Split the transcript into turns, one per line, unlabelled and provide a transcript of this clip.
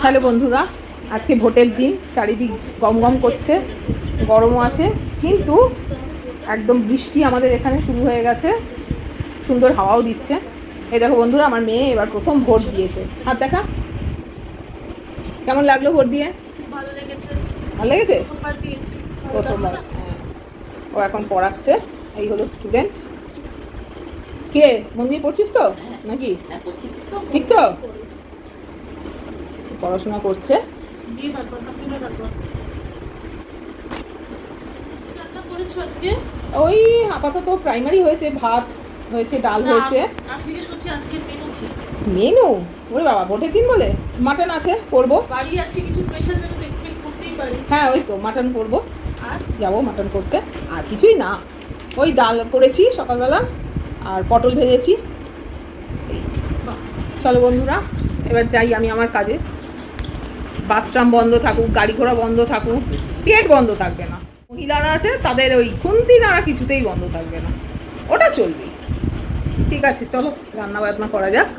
Hello বন্ধুরা, আজকে ভোটের দিন, চারিদিক গম গম করছে, গরমও আছে, কিন্তু একদম বৃষ্টি আমাদের এখানে শুরু হয়ে গেছে, সুন্দর হাওয়াও দিচ্ছে। এই দেখো বন্ধুরা, আমার মেয়ে এবার প্রথম ভোট দিয়েছে। হাত দেখা, কেমন লাগলো ভোট দিয়ে?
ভালো লেগেছে।
ভালো লেগেছে?
প্রথমবার।
ও এখন পড়াচ্ছে। এই হলো স্টুডেন্ট। কে মন দিয়ে পড়ছিস তো নাকি? ঠিক তো, পড়াশোনা করছে। ওই আপাতত প্রাইমারি হয়েছে, ভাত হয়েছে, ডাল হয়েছে। মেনু, ওরে বাবা, ভোটের দিন বলে মাটন আছে, করবো। হ্যাঁ, ওই তো মাটন করবো, যাবো মাটন করতে। আর কিছুই না, ওই ডাল করেছি সকালবেলা, আর পটল ভেজেছি। চলো বন্ধুরা, এবার যাই আমি আমার কাজে। বাস ট্রাম বন্ধ থাকুক, গাড়ি ঘোড়া বন্ধ থাকুক, পেট বন্ধ থাকবে না। মহিলারা আছে, তাদের ওই খুন্তি নাড়া কিছুতেই বন্ধ থাকবে না, ওটা চলবে। ঠিক আছে, চলো রান্না বান্না করা যাক।